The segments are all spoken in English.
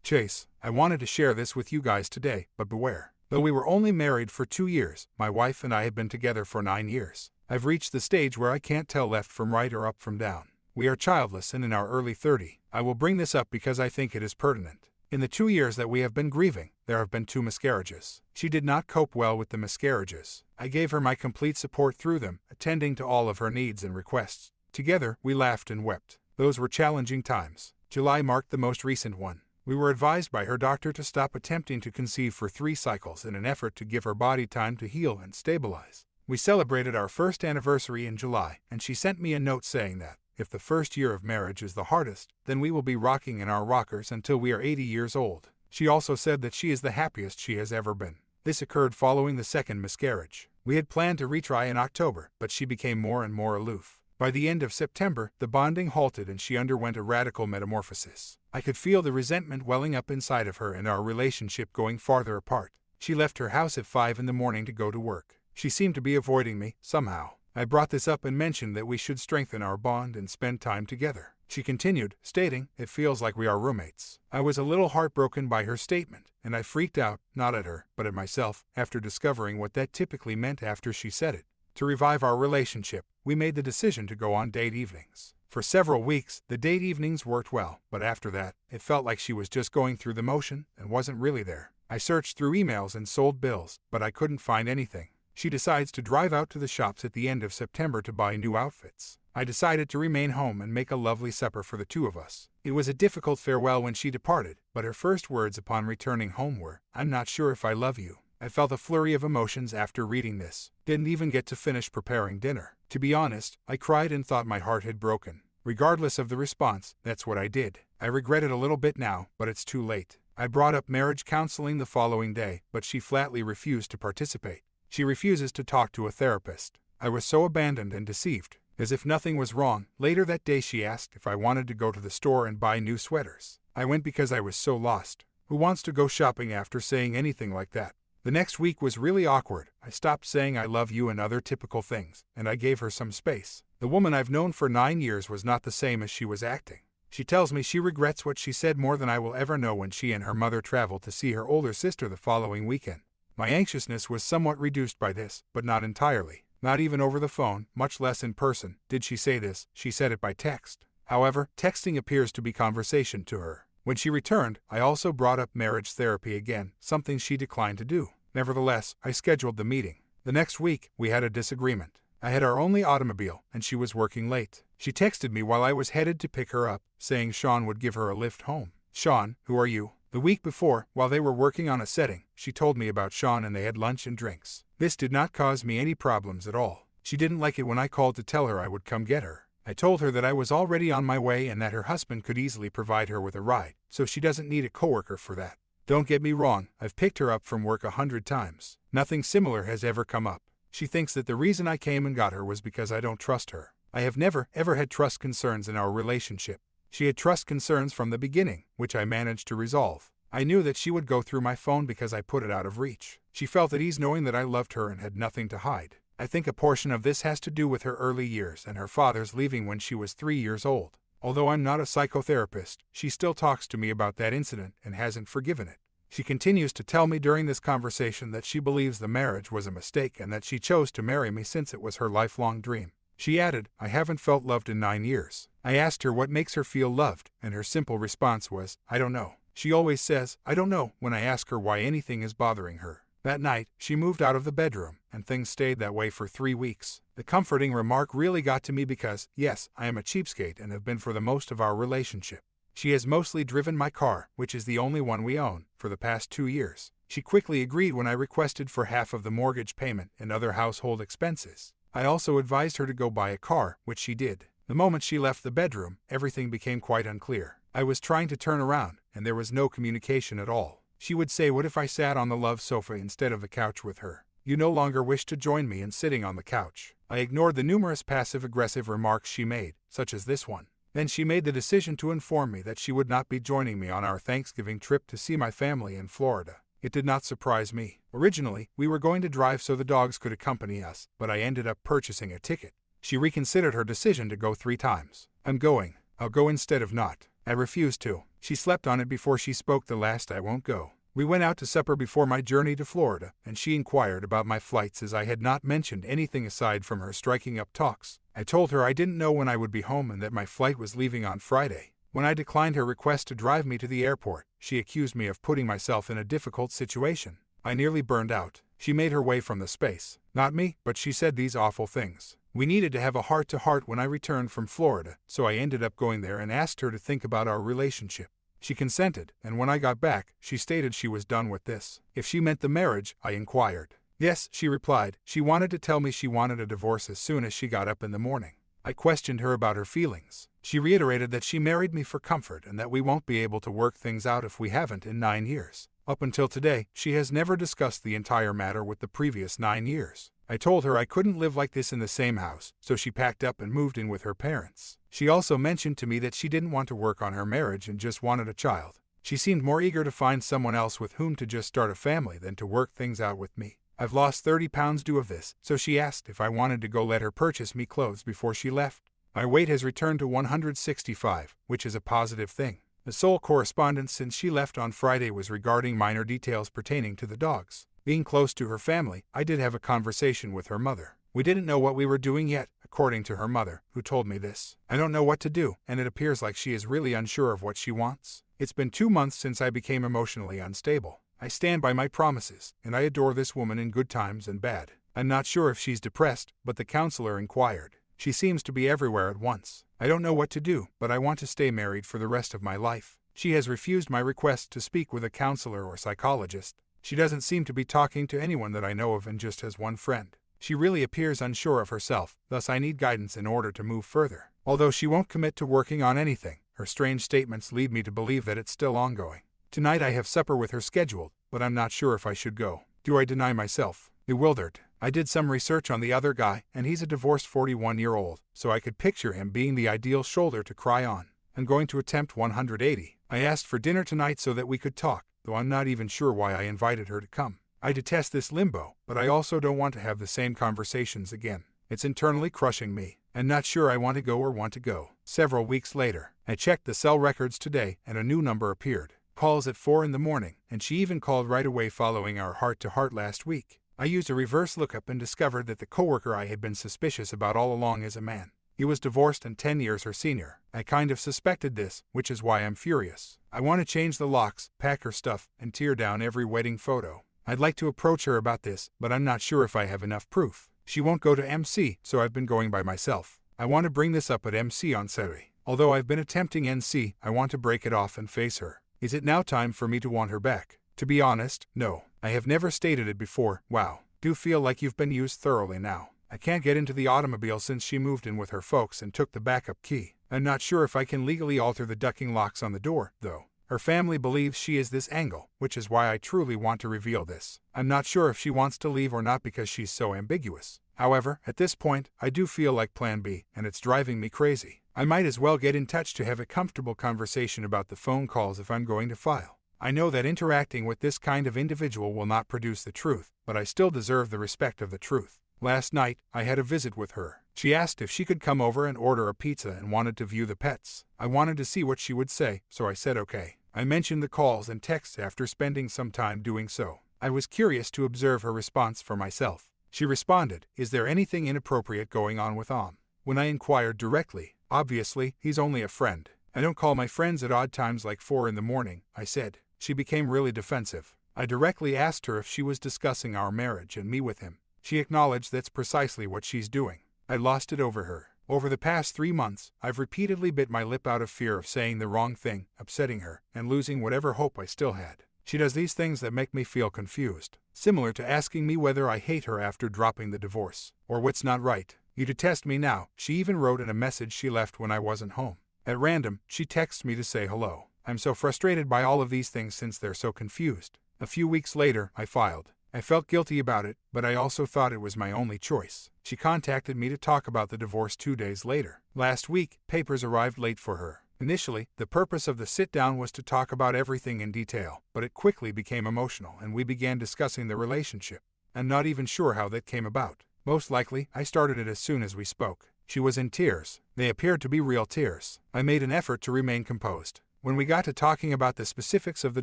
Chase, I wanted to share this with you guys today, but beware. Though we were only married for 2 years, my wife and I have been together for 9 years. I've reached the stage where I can't tell left from right or up from down. We are childless and in our early 30s. I will bring this up because I think it is pertinent. In the 2 years that we have been grieving, there have been 2 miscarriages. She did not cope well with the miscarriages. I gave her my complete support through them, attending to all of her needs and requests. Together, we laughed and wept. Those were challenging times. July marked the most recent one. We were advised by her doctor to stop attempting to conceive for 3 cycles in an effort to give her body time to heal and stabilize. We celebrated our first anniversary in July, and she sent me a note saying that, if the first year of marriage is the hardest, then we will be rocking in our rockers until we are 80 years old. She also said that she is the happiest she has ever been. This occurred following the second miscarriage. We had planned to retry in October, but she became more and more aloof. By the end of September, the bonding halted and she underwent a radical metamorphosis. I could feel the resentment welling up inside of her and our relationship going farther apart. She left her house at 5 in the morning to go to work. She seemed to be avoiding me, somehow. I brought this up and mentioned that we should strengthen our bond and spend time together. She continued, stating, "It feels like we are roommates." I was a little heartbroken by her statement, and I freaked out, not at her, but at myself, after discovering what that typically meant after she said it. To revive our relationship, we made the decision to go on date evenings. For several weeks, the date evenings worked well, but after that, it felt like she was just going through the motion and wasn't really there. I searched through emails and sold bills, but I couldn't find anything. She decides to drive out to the shops at the end of September to buy new outfits. I decided to remain home and make a lovely supper for the 2 of us. It was a difficult farewell when she departed, but her first words upon returning home were, "I'm not sure if I love you." I felt a flurry of emotions after reading this. Didn't even get to finish preparing dinner. To be honest, I cried and thought my heart had broken. Regardless of the response, that's what I did. I regret it a little bit now, but it's too late. I brought up marriage counseling the following day, but she flatly refused to participate. She refuses to talk to a therapist. I was so abandoned and deceived. As if nothing was wrong, later that day she asked if I wanted to go to the store and buy new sweaters. I went because I was so lost. Who wants to go shopping after saying anything like that? The next week was really awkward. I stopped saying I love you and other typical things, and I gave her some space. The woman I've known for 9 years was not the same as she was acting. She tells me she regrets what she said more than I will ever know when she and her mother traveled to see her older sister the following weekend. My anxiousness was somewhat reduced by this, but not entirely. Not even over the phone, much less in person, did she say this. She said it by text. However, texting appears to be conversation to her. When she returned, I also brought up marriage therapy again, something she declined to do. Nevertheless, I scheduled the meeting. The next week, we had a disagreement. I had our only automobile, and she was working late. She texted me while I was headed to pick her up, saying Sean would give her a lift home. Sean, who are you? The week before, while they were working on a setting, she told me about Sean and they had lunch and drinks. This did not cause me any problems at all. She didn't like it when I called to tell her I would come get her. I told her that I was already on my way and that her husband could easily provide her with a ride, so she doesn't need a coworker for that. Don't get me wrong, I've picked her up from work 100 times. Nothing similar has ever come up. She thinks that the reason I came and got her was because I don't trust her. I have never, ever had trust concerns in our relationship. She had trust concerns from the beginning, which I managed to resolve. I knew that she would go through my phone because I put it out of reach. She felt at ease knowing that I loved her and had nothing to hide. I think a portion of this has to do with her early years and her father's leaving when she was 3 years old. Although I'm not a psychotherapist, she still talks to me about that incident and hasn't forgiven it. She continues to tell me during this conversation that she believes the marriage was a mistake and that she chose to marry me since it was her lifelong dream. She added, "I haven't felt loved in 9 years. I asked her what makes her feel loved, and her simple response was, "I don't know." She always says, "I don't know," when I ask her why anything is bothering her. That night, she moved out of the bedroom, and things stayed that way for 3 weeks. The comforting remark really got to me because, yes, I am a cheapskate and have been for the most of our relationship. She has mostly driven my car, which is the only one we own, for the past 2 years. She quickly agreed when I requested for half of the mortgage payment and other household expenses. I also advised her to go buy a car, which she did. The moment she left the bedroom, everything became quite unclear. I was trying to turn around, and there was no communication at all. She would say, "What if I sat on the love sofa instead of the couch with her? You no longer wish to join me in sitting on the couch." I ignored the numerous passive-aggressive remarks she made, such as this one. Then she made the decision to inform me that she would not be joining me on our Thanksgiving trip to see my family in Florida. It did not surprise me. Originally, we were going to drive so the dogs could accompany us, but I ended up purchasing a ticket. She reconsidered her decision to go 3 times. "I'm going. I'll go instead of not." I refused to. She slept on it before she spoke the last "I won't go." We went out to supper before my journey to Florida, and she inquired about my flights as I had not mentioned anything aside from her striking up talks. I told her I didn't know when I would be home and that my flight was leaving on Friday. When I declined her request to drive me to the airport, she accused me of putting myself in a difficult situation. I nearly burned out. She made her way from the space. Not me, but she said these awful things. We needed to have a heart-to-heart when I returned from Florida, so I ended up going there and asked her to think about our relationship. She consented, and when I got back, she stated she was done with this. If she meant the marriage, I inquired. Yes, she replied. She wanted to tell me she wanted a divorce as soon as she got up in the morning. I questioned her about her feelings. She reiterated that she married me for comfort and that we won't be able to work things out if we haven't in 9 years. Up until today, she has never discussed the entire matter with the previous 9 years. I told her I couldn't live like this in the same house, so she packed up and moved in with her parents. She also mentioned to me that she didn't want to work on her marriage and just wanted a child. She seemed more eager to find someone else with whom to just start a family than to work things out with me. I've lost 30 pounds due of this, so she asked if I wanted to go let her purchase me clothes before she left. My weight has returned to 165, which is a positive thing. The sole correspondence since she left on Friday was regarding minor details pertaining to the dogs. Being close to her family, I did have a conversation with her mother. We didn't know what we were doing yet, according to her mother, who told me this. I don't know what to do, and it appears like she is really unsure of what she wants. It's been 2 months since I became emotionally unstable. I stand by my promises, and I adore this woman in good times and bad. I'm not sure if she's depressed, but the counselor inquired. She seems to be everywhere at once. I don't know what to do, but I want to stay married for the rest of my life. She has refused my request to speak with a counselor or psychologist. She doesn't seem to be talking to anyone that I know of and just has one friend. She really appears unsure of herself, thus I need guidance in order to move further. Although she won't commit to working on anything, her strange statements lead me to believe that it's still ongoing. Tonight I have supper with her scheduled, but I'm not sure if I should go. Do I deny myself? Bewildered. I did some research on the other guy, and he's a divorced 41-year-old, so I could picture him being the ideal shoulder to cry on. I'm going to attempt 180. I asked for dinner tonight so that we could talk, though I'm not even sure why I invited her to come. I detest this limbo, but I also don't want to have the same conversations again. It's internally crushing me. I'm not sure I want to go or want to go. Several weeks later, I checked the cell records today, and a new number appeared. Calls at 4 in the morning, and she even called right away following our heart-to-heart last week. I used a reverse lookup and discovered that the coworker I had been suspicious about all along is a man. He was divorced and 10 years her senior. I kind of suspected this, which is why I'm furious. I want to change the locks, pack her stuff, and tear down every wedding photo. I'd like to approach her about this, but I'm not sure if I have enough proof. She won't go to MC, so I've been going by myself. I want to bring this up at MC on Saturday. Although I've been attempting NC, I want to break it off and face her. Is it now time for me to want her back? To be honest, no. I have never stated it before. Wow. Do feel like you've been used thoroughly now. I can't get into the automobile since she moved in with her folks and took the backup key. I'm not sure if I can legally alter the ducking locks on the door, though. Her family believes she is this angle, which is why I truly want to reveal this. I'm not sure if she wants to leave or not because she's so ambiguous. However, at this point, I do feel like Plan B, and it's driving me crazy. I might as well get in touch to have a comfortable conversation about the phone calls if I'm going to file. I know that interacting with this kind of individual will not produce the truth, but I still deserve the respect of the truth. Last night, I had a visit with her. She asked if she could come over and order a pizza and wanted to view the pets. I wanted to see what she would say, so I said okay. I mentioned the calls and texts after spending some time doing so. I was curious to observe her response for myself. She responded, "Is there anything inappropriate going on with Om?" When I inquired directly, "Obviously, he's only a friend. I don't call my friends at odd times like 4 in the morning," I said. She became really defensive. I directly asked her if she was discussing our marriage and me with him. She acknowledged that's precisely what she's doing. I lost it over her. Over the past 3 months, I've repeatedly bit my lip out of fear of saying the wrong thing, upsetting her, and losing whatever hope I still had. She does these things that make me feel confused, similar to asking me whether I hate her after dropping the divorce, or what's not right. "You detest me now," she even wrote in a message she left when I wasn't home. At random, she texts me to say hello. I'm so frustrated by all of these things since they're so confused. A few weeks later, I filed. I felt guilty about it, but I also thought it was my only choice. She contacted me to talk about the divorce 2 days later. Last week, papers arrived late for her. Initially, the purpose of the sit-down was to talk about everything in detail, but it quickly became emotional and we began discussing the relationship. I'm not even sure how that came about. Most likely, I started it as soon as we spoke. She was in tears. They appeared to be real tears. I made an effort to remain composed. When we got to talking about the specifics of the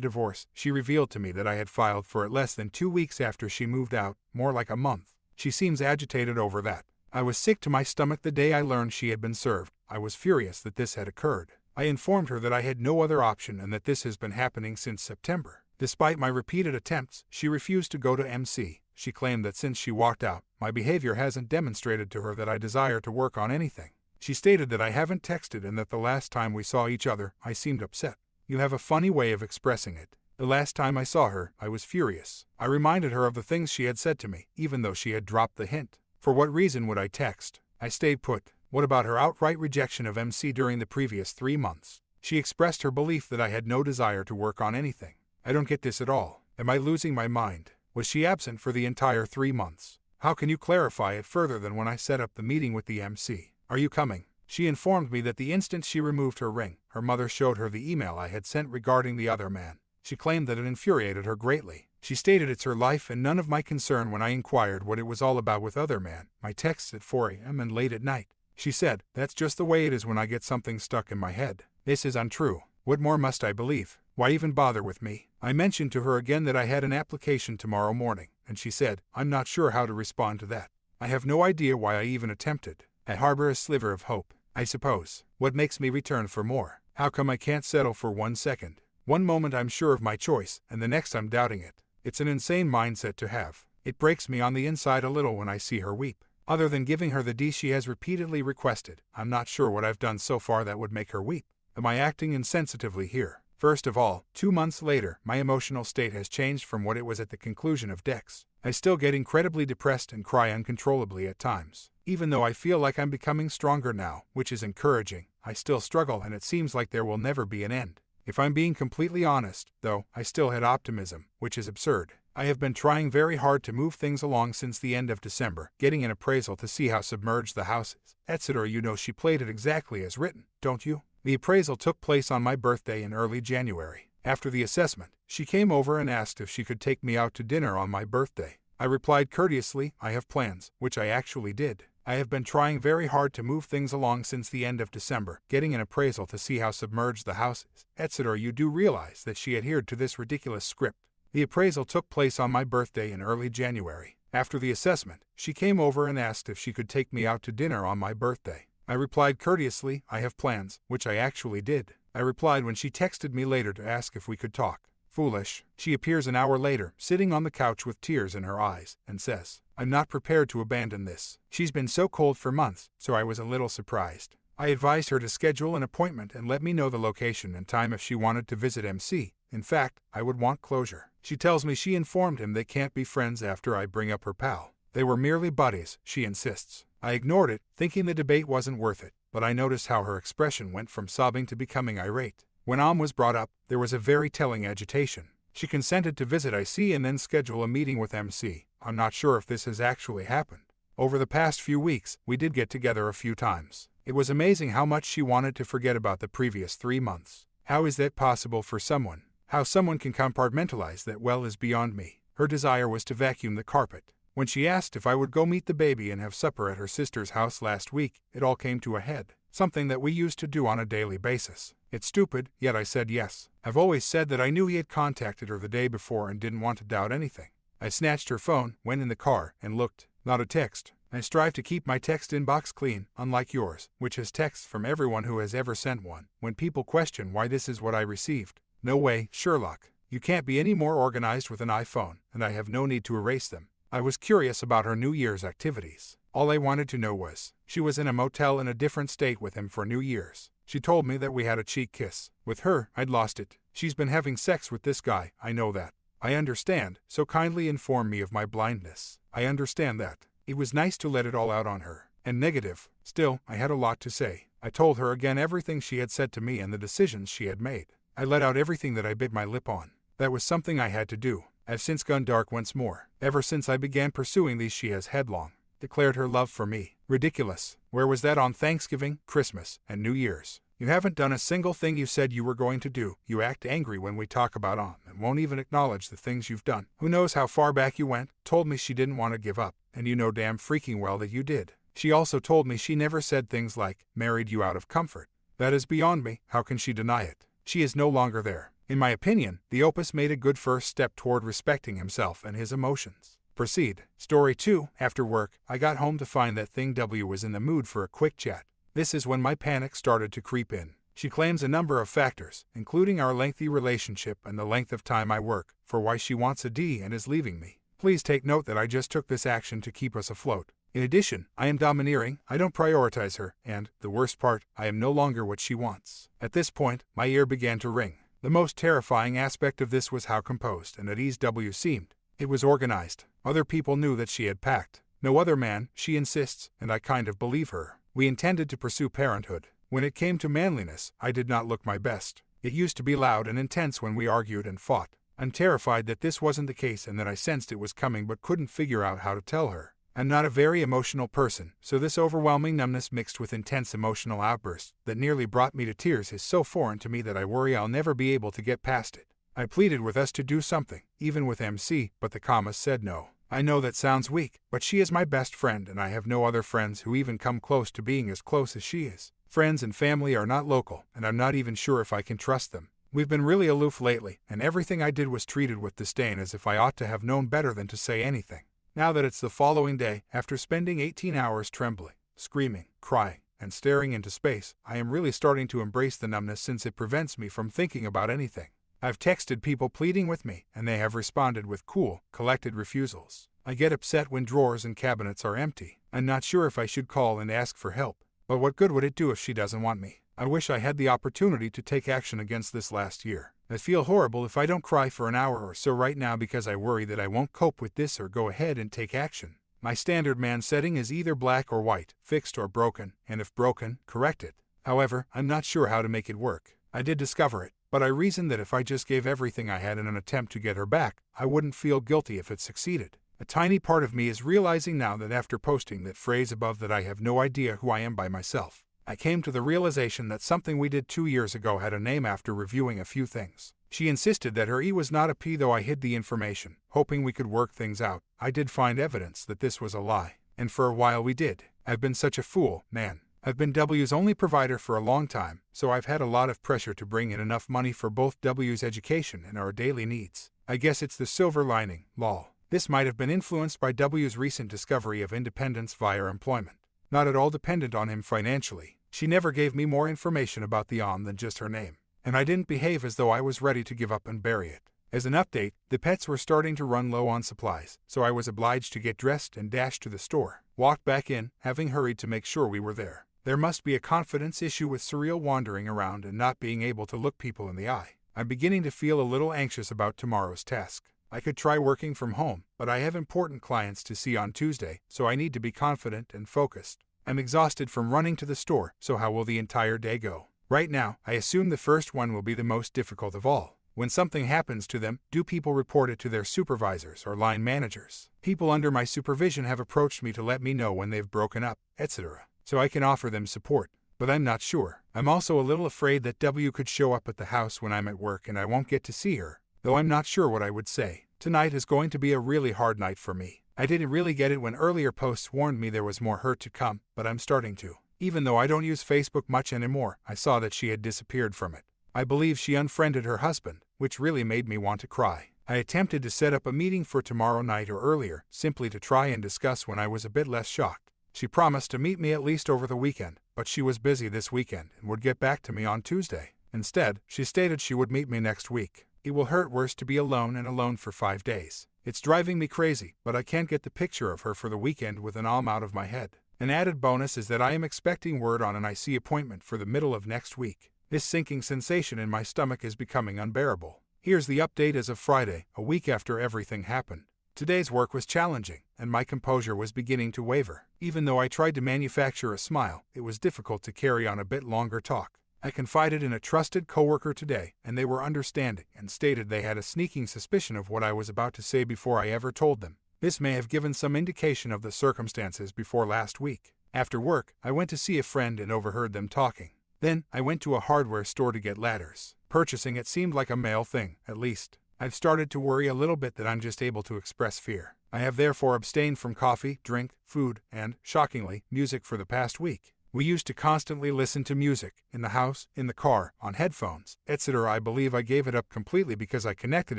divorce, she revealed to me that I had filed for it less than 2 weeks after she moved out, more like a month. She seems agitated over that. I was sick to my stomach the day I learned she had been served. I was furious that this had occurred. I informed her that I had no other option and that this has been happening since September. Despite my repeated attempts, she refused to go to MC. She claimed that since she walked out, my behavior hasn't demonstrated to her that I desire to work on anything. She stated that I haven't texted and that the last time we saw each other, I seemed upset. You have a funny way of expressing it. The last time I saw her, I was furious. I reminded her of the things she had said to me, even though she had dropped the hint. For what reason would I text? I stayed put. What about her outright rejection of MC during the previous 3 months? She expressed her belief that I had no desire to work on anything. I don't get this at all. Am I losing my mind? Was she absent for the entire 3 months? How can you clarify it further than when I set up the meeting with the MC? Are you coming? She informed me that the instant she removed her ring, her mother showed her the email I had sent regarding the other man. She claimed that it infuriated her greatly. She stated it's her life and none of my concern when I inquired what it was all about with other man, my texts at 4 a.m. and late at night. She said, that's just the way it is when I get something stuck in my head. This is untrue. What more must I believe? Why even bother with me? I mentioned to her again that I had an application tomorrow morning, and she said, I'm not sure how to respond to that. I have no idea why I even attempted. I harbor a sliver of hope, I suppose. What makes me return for more? How come I can't settle for 1 second? One moment I'm sure of my choice, and the next I'm doubting it. It's an insane mindset to have. It breaks me on the inside a little when I see her weep. Other than giving her the D she has repeatedly requested, I'm not sure what I've done so far that would make her weep. Am I acting insensitively here? First of all, 2 months later, my emotional state has changed from what it was at the conclusion of Dex. I still get incredibly depressed and cry uncontrollably at times. Even though I feel like I'm becoming stronger now, which is encouraging, I still struggle and it seems like there will never be an end. If I'm being completely honest, though, I still had optimism, which is absurd. I have been trying very hard to move things along since the end of December, getting an appraisal to see how submerged the house is, etc. You know she played it exactly as written, don't you? The appraisal took place on my birthday in early January. After the assessment, she came over and asked if she could take me out to dinner on my birthday. I replied courteously, I have plans, which I actually did. I have been trying very hard to move things along since the end of December, getting an appraisal to see how submerged the house is, etc. You do realize that she adhered to this ridiculous script. The appraisal took place on my birthday in early January. After the assessment, she came over and asked if she could take me out to dinner on my birthday. I replied courteously, I have plans, which I actually did. I replied when she texted me later to ask if we could talk. Foolish. She appears an hour later, sitting on the couch with tears in her eyes, and says, I'm not prepared to abandon this. She's been so cold for months, so I was a little surprised. I advised her to schedule an appointment and let me know the location and time if she wanted to visit MC. In fact, I would want closure. She tells me she informed him they can't be friends after I bring up her pal. They were merely buddies, she insists. I ignored it, thinking the debate wasn't worth it, but I noticed how her expression went from sobbing to becoming irate. When was brought up, there was a very telling agitation. She consented to visit IC and then schedule a meeting with MC. I'm not sure if this has actually happened. Over the past few weeks, we did get together a few times. It was amazing how much she wanted to forget about the previous 3 months. How is that possible for someone? How someone can compartmentalize that well is beyond me. Her desire was to vacuum the carpet. When she asked if I would go meet the baby and have supper at her sister's house last week, it all came to a head. Something that we used to do on a daily basis. It's stupid, yet I said yes. I've always said that I knew he had contacted her the day before and didn't want to doubt anything. I snatched her phone, went in the car, and looked. Not a text. I strive to keep my text inbox clean, unlike yours, which has texts from everyone who has ever sent one. When people question why this is what I received. No way, Sherlock. You can't be any more organized with an iPhone, and I have no need to erase them. I was curious about her New Year's activities. All I wanted to know was, she was in a motel in a different state with him for New Year's. She told me that we had a cheek kiss. With her, I'd lost it. She's been having sex with this guy, I know that. I understand, so kindly inform me of my blindness. I understand that. It was nice to let it all out on her. And negative. Still, I had a lot to say. I told her again everything she had said to me and the decisions she had made. I let out everything that I bit my lip on. That was something I had to do. I've since gone dark once more. Ever since I began pursuing these, she has headlong declared her love for me. Ridiculous. Where was that on Thanksgiving, Christmas, and New Year's? You haven't done a single thing you said you were going to do. You act angry when we talk about and won't even acknowledge the things you've done. Who knows how far back you went? Told me she didn't want to give up, and you know damn freaking well that you did. She also told me she never said things like, married you out of comfort. That is beyond me. How can she deny it? She is no longer there. In my opinion, the opus made a good first step toward respecting himself and his emotions. Proceed. Story 2. After work, I got home to find that thing W was in the mood for a quick chat. This is when my panic started to creep in. She claims a number of factors, including our lengthy relationship and the length of time I work, for why she wants a D and is leaving me. Please take note that I just took this action to keep us afloat. In addition, I am domineering, I don't prioritize her, and, the worst part, I am no longer what she wants. At this point, my ear began to ring. The most terrifying aspect of this was how composed and at ease W seemed. It was organized. Other people knew that she had packed. No other man, she insists, and I kind of believe her. We intended to pursue parenthood. When it came to manliness, I did not look my best. It used to be loud and intense when we argued and fought. I'm terrified that this wasn't the case and that I sensed it was coming but couldn't figure out how to tell her. I'm not a very emotional person, so this overwhelming numbness mixed with intense emotional outbursts that nearly brought me to tears is so foreign to me that I worry I'll never be able to get past it. I pleaded with us to do something, even with MC, but the commas said no. I know that sounds weak, but she is my best friend and I have no other friends who even come close to being as close as she is. Friends and family are not local, and I'm not even sure if I can trust them. We've been really aloof lately, and everything I did was treated with disdain as if I ought to have known better than to say anything. Now that it's the following day, after spending 18 hours trembling, screaming, crying, and staring into space, I am really starting to embrace the numbness since it prevents me from thinking about anything. I've texted people pleading with me, and they have responded with cool, collected refusals. I get upset when drawers and cabinets are empty. I'm not sure if I should call and ask for help. But what good would it do if she doesn't want me? I wish I had the opportunity to take action against this last year. I feel horrible if I don't cry for an hour or so right now because I worry that I won't cope with this or go ahead and take action. My standard man setting is either black or white, fixed or broken, and if broken, correct it. However, I'm not sure how to make it work. I did discover it, but I reasoned that if I just gave everything I had in an attempt to get her back, I wouldn't feel guilty if it succeeded. A tiny part of me is realizing now that after posting that phrase above that I have no idea who I am by myself. I came to the realization that something we did 2 years ago had a name after reviewing a few things. She insisted that her E was not a P, though I hid the information, hoping we could work things out. I did find evidence that this was a lie, and for a while we did. I've been such a fool, man. I've been W's only provider for a long time, so I've had a lot of pressure to bring in enough money for both W's education and our daily needs. I guess it's the silver lining, lol. This might have been influenced by W's recent discovery of independence via employment. Not at all dependent on him financially. She never gave me more information about the on than just her name. And I didn't behave as though I was ready to give up and bury it. As an update, the pets were starting to run low on supplies, so I was obliged to get dressed and dash to the store. Walked back in, having hurried to make sure we were there. There must be a confidence issue with surreal wandering around and not being able to look people in the eye. I'm beginning to feel a little anxious about tomorrow's task. I could try working from home, but I have important clients to see on Tuesday, so I need to be confident and focused. I'm exhausted from running to the store, so how will the entire day go? Right now, I assume the first one will be the most difficult of all. When something happens to them, do people report it to their supervisors or line managers? People under my supervision have approached me to let me know when they've broken up, etc., so I can offer them support. But I'm not sure. I'm also a little afraid that W could show up at the house when I'm at work and I won't get to see her. Though I'm not sure what I would say. Tonight is going to be a really hard night for me. I didn't really get it when earlier posts warned me there was more hurt to come, but I'm starting to. Even though I don't use Facebook much anymore, I saw that she had disappeared from it. I believe she unfriended her husband, which really made me want to cry. I attempted to set up a meeting for tomorrow night or earlier, simply to try and discuss when I was a bit less shocked. She promised to meet me at least over the weekend, but she was busy this weekend and would get back to me on Tuesday. Instead, she stated she would meet me next week. It will hurt worse to be alone and alone for 5 days. It's driving me crazy, but I can't get the picture of her for the weekend with an arm out of my head. An added bonus is that I am expecting word on an IC appointment for the middle of next week. This sinking sensation in my stomach is becoming unbearable. Here's the update as of Friday, a week after everything happened. Today's work was challenging, and my composure was beginning to waver. Even though I tried to manufacture a smile, it was difficult to carry on a bit longer talk. I confided in a trusted coworker today, and they were understanding and stated they had a sneaking suspicion of what I was about to say before I ever told them. This may have given some indication of the circumstances before last week. After work, I went to see a friend and overheard them talking. Then, I went to a hardware store to get ladders. Purchasing it seemed like a male thing, at least. I've started to worry a little bit that I'm just able to express fear. I have therefore abstained from coffee, drink, food, and, shockingly, music for the past week. We used to constantly listen to music, in the house, in the car, on headphones, etc. I believe I gave it up completely because I connected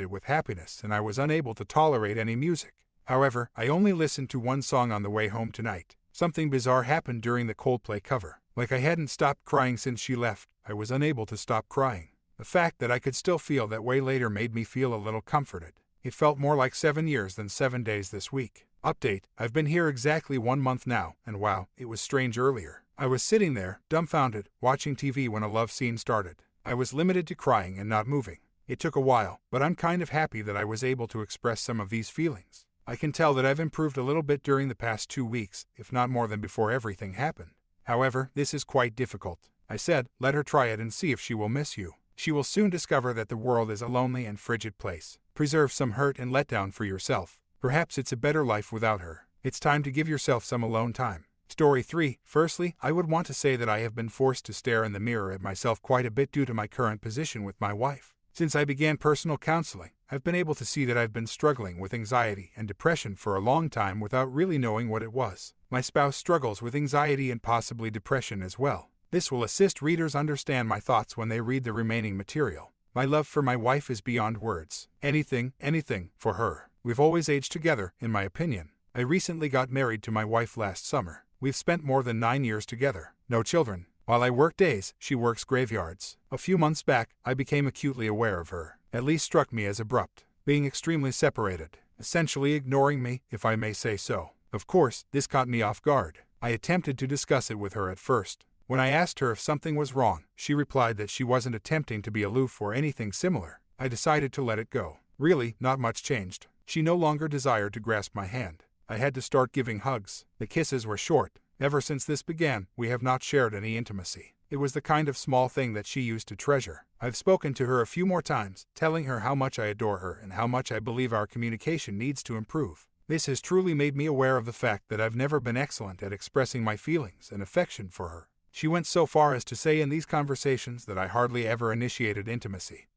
it with happiness and I was unable to tolerate any music. However, I only listened to one song on the way home tonight. Something bizarre happened during the Coldplay cover. Like I hadn't stopped crying since she left, I was unable to stop crying. The fact that I could still feel that way later made me feel a little comforted. It felt more like 7 years than 7 days this week. Update: I've been here exactly 1 month now, and wow, it was strange earlier. I was sitting there, dumbfounded, watching TV when a love scene started. I was limited to crying and not moving. It took a while, but I'm kind of happy that I was able to express some of these feelings. I can tell that I've improved a little bit during the past 2 weeks, if not more than before everything happened. However, this is quite difficult. I said, let her try it and see if she will miss you. She will soon discover that the world is a lonely and frigid place. Preserve some hurt and letdown for yourself. Perhaps it's a better life without her. It's time to give yourself some alone time. Story 3. Firstly, I would want to say that I have been forced to stare in the mirror at myself quite a bit due to my current position with my wife. Since I began personal counseling, I've been able to see that I've been struggling with anxiety and depression for a long time without really knowing what it was. My spouse struggles with anxiety and possibly depression as well. This will assist readers understand my thoughts when they read the remaining material. My love for my wife is beyond words. Anything, for her. We've always aged together, in my opinion. I recently got married to my wife last summer. We've spent more than 9 years together. No children. While I work days, she works graveyards. A few months back, I became acutely aware of her. At least struck me as abrupt. Being extremely separated. Essentially ignoring me, if I may say so. Of course, this caught me off guard. I attempted to discuss it with her at first. When I asked her if something was wrong, she replied that she wasn't attempting to be aloof or anything similar. I decided to let it go. Really, not much changed. She no longer desired to grasp my hand. I had to start giving hugs. The kisses were short. Ever since this began, we have not shared any intimacy. It was the kind of small thing that she used to treasure. I've spoken to her a few more times, telling her how much I adore her and how much I believe our communication needs to improve. This has truly made me aware of the fact that I've never been excellent at expressing my feelings and affection for her. She went so far as to say in these conversations that I hardly ever initiated intimacy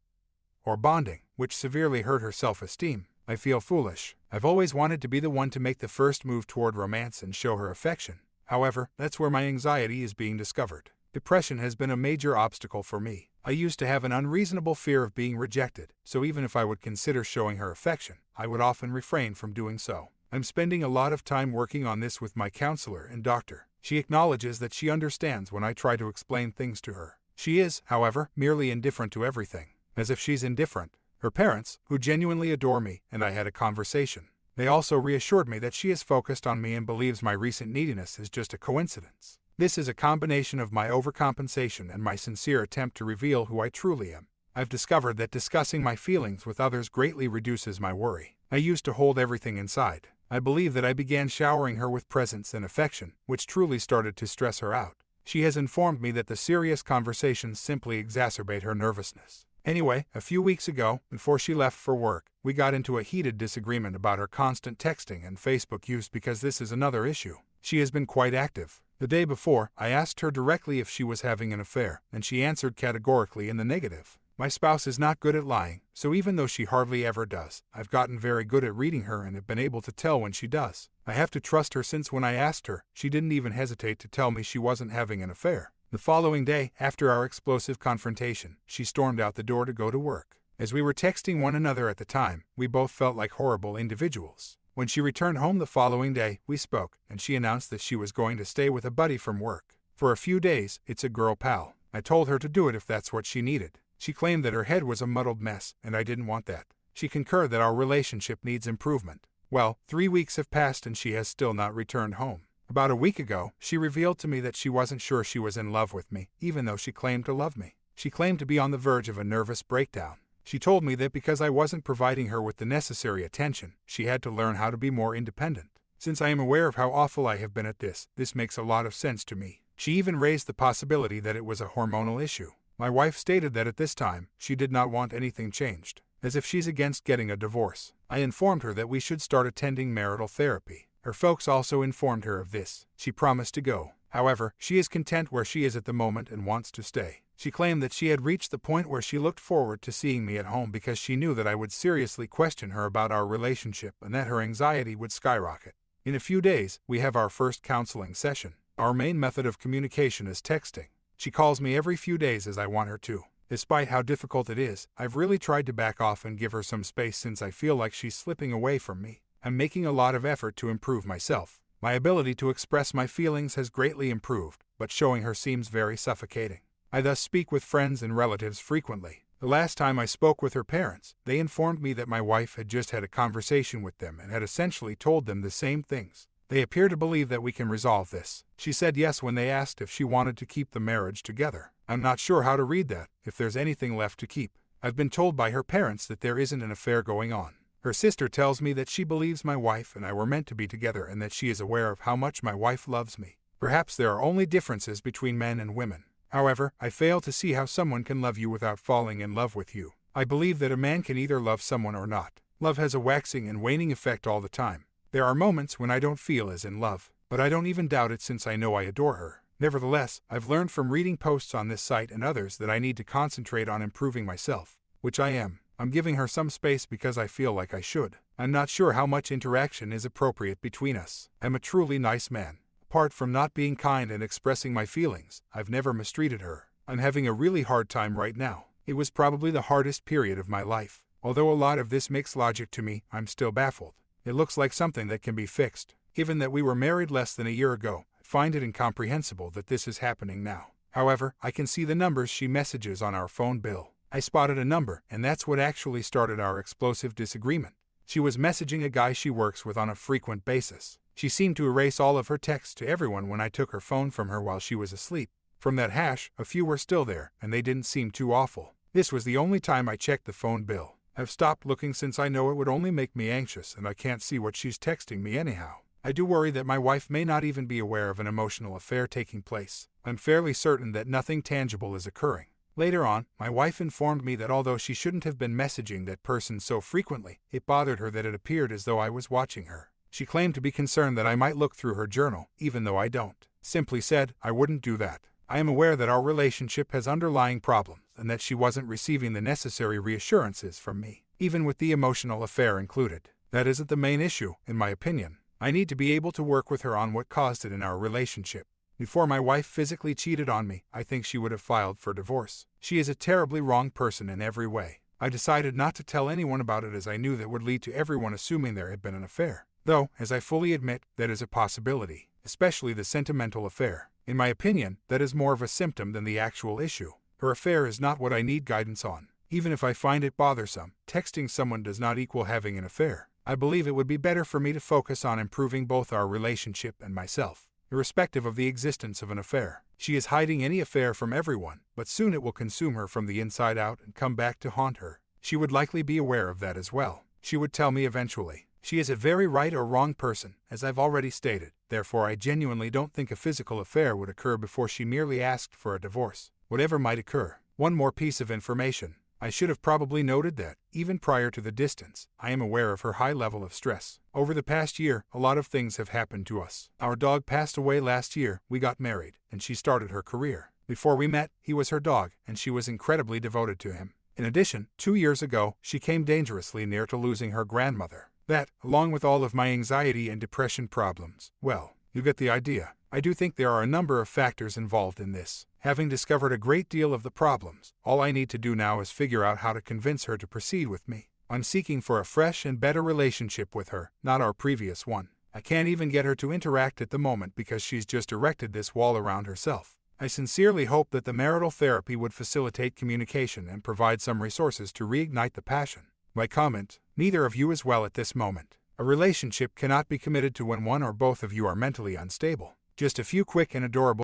or bonding, which severely hurt her self-esteem. I feel foolish. I've always wanted to be the one to make the first move toward romance and show her affection. However, that's where my anxiety is being discovered. Depression has been a major obstacle for me. I used to have an unreasonable fear of being rejected, so even if I would consider showing her affection, I would often refrain from doing so. I'm spending a lot of time working on this with my counselor and doctor. She acknowledges that she understands when I try to explain things to her. She is, however, merely indifferent to everything. As if she's indifferent. Her parents, who genuinely adore me, and I had a conversation. They also reassured me that she is focused on me and believes my recent neediness is just a coincidence. This is a combination of my overcompensation and my sincere attempt to reveal who I truly am. I've discovered that discussing my feelings with others greatly reduces my worry. I used to hold everything inside. I believe that I began showering her with presence and affection, which truly started to stress her out. She has informed me that the serious conversations simply exacerbate her nervousness. Anyway, a few weeks ago, before she left for work, we got into a heated disagreement about her constant texting and Facebook use because this is another issue. She has been quite active. The day before, I asked her directly if she was having an affair, and she answered categorically in the negative. My spouse is not good at lying, so even though she hardly ever does, I've gotten very good at reading her and have been able to tell when she does. I have to trust her since when I asked her, she didn't even hesitate to tell me she wasn't having an affair. The following day, after our explosive confrontation, she stormed out the door to go to work. As we were texting one another at the time, we both felt like horrible individuals. When she returned home the following day, we spoke, and she announced that she was going to stay with a buddy from work. For a few days, it's a girl pal. I told her to do it if that's what she needed. She claimed that her head was a muddled mess, and I didn't want that. She concurred that our relationship needs improvement. Well, 3 weeks have passed and she has still not returned home. About a week ago, she revealed to me that she wasn't sure she was in love with me, even though she claimed to love me. She claimed to be on the verge of a nervous breakdown. She told me that because I wasn't providing her with the necessary attention, she had to learn how to be more independent. Since I am aware of how awful I have been at this makes a lot of sense to me. She even raised the possibility that it was a hormonal issue. My wife stated that at this time, she did not want anything changed, as if she's against getting a divorce. I informed her that we should start attending marital therapy. Her folks also informed her of this. She promised to go. However, she is content where she is at the moment and wants to stay. She claimed that she had reached the point where she looked forward to seeing me at home because she knew that I would seriously question her about our relationship and that her anxiety would skyrocket. In a few days, we have our first counseling session. Our main method of communication is texting. She calls me every few days as I want her to. Despite how difficult it is, I've really tried to back off and give her some space since I feel like she's slipping away from me. I'm making a lot of effort to improve myself. My ability to express my feelings has greatly improved, but showing her seems very suffocating. I thus speak with friends and relatives frequently. The last time I spoke with her parents, they informed me that my wife had just had a conversation with them and had essentially told them the same things. They appear to believe that we can resolve this. She said yes when they asked if she wanted to keep the marriage together. I'm not sure how to read that, if there's anything left to keep. I've been told by her parents that there isn't an affair going on. Her sister tells me that she believes my wife and I were meant to be together and that she is aware of how much my wife loves me. Perhaps there are only differences between men and women. However, I fail to see how someone can love you without falling in love with you. I believe that a man can either love someone or not. Love has a waxing and waning effect all the time. There are moments when I don't feel as in love, but I don't even doubt it since I know I adore her. Nevertheless, I've learned from reading posts on this site and others that I need to concentrate on improving myself, which I am. I'm giving her some space because I feel like I should. I'm not sure how much interaction is appropriate between us. I'm a truly nice man. Apart from not being kind and expressing my feelings, I've never mistreated her. I'm having a really hard time right now. It was probably the hardest period of my life. Although a lot of this makes logic to me, I'm still baffled. It looks like something that can be fixed. Given that we were married less than a year ago, I find it incomprehensible that this is happening now. However, I can see the numbers she messages on our phone bill. I spotted a number, and that's what actually started our explosive disagreement. She was messaging a guy she works with on a frequent basis. She seemed to erase all of her texts to everyone when I took her phone from her while she was asleep. From that hash, a few were still there, and they didn't seem too awful. This was the only time I checked the phone bill. I've stopped looking since I know it would only make me anxious and I can't see what she's texting me anyhow. I do worry that my wife may not even be aware of an emotional affair taking place. I'm fairly certain that nothing tangible is occurring. Later on, my wife informed me that although she shouldn't have been messaging that person so frequently, it bothered her that it appeared as though I was watching her. She claimed to be concerned that I might look through her journal, even though I don't. Simply said, I wouldn't do that. I am aware that our relationship has underlying problems and that she wasn't receiving the necessary reassurances from me, even with the emotional affair included. That isn't the main issue, in my opinion. I need to be able to work with her on what caused it in our relationship. Before my wife physically cheated on me, I think she would have filed for divorce. She is a terribly wrong person in every way. I decided not to tell anyone about it as I knew that would lead to everyone assuming there had been an affair. Though, as I fully admit, that is a possibility, especially the sentimental affair. In my opinion, that is more of a symptom than the actual issue. Her affair is not what I need guidance on. Even if I find it bothersome, texting someone does not equal having an affair. I believe it would be better for me to focus on improving both our relationship and myself, irrespective of the existence of an affair. She is hiding any affair from everyone, but soon it will consume her from the inside out and come back to haunt her. She would likely be aware of that as well. She would tell me eventually. She is a very right or wrong person, as I've already stated. Therefore, I genuinely don't think a physical affair would occur before she merely asked for a divorce. Whatever might occur. One more piece of information. I should have probably noted that, even prior to the distance, I am aware of her high level of stress. Over the past year, a lot of things have happened to us. Our dog passed away last year, we got married, and she started her career. Before we met, he was her dog, and she was incredibly devoted to him. In addition, 2 years ago, she came dangerously near to losing her grandmother. That, along with all of my anxiety and depression problems, well, you get the idea. I do think there are a number of factors involved in this. Having discovered a great deal of the problems, all I need to do now is figure out how to convince her to proceed with me. I'm seeking for a fresh and better relationship with her, not our previous one. I can't even get her to interact at the moment because she's just erected this wall around herself. I sincerely hope that the marital therapy would facilitate communication and provide some resources to reignite the passion. My comment, neither of you is well at this moment. A relationship cannot be committed to when one or both of you are mentally unstable. Just a few quick and adorable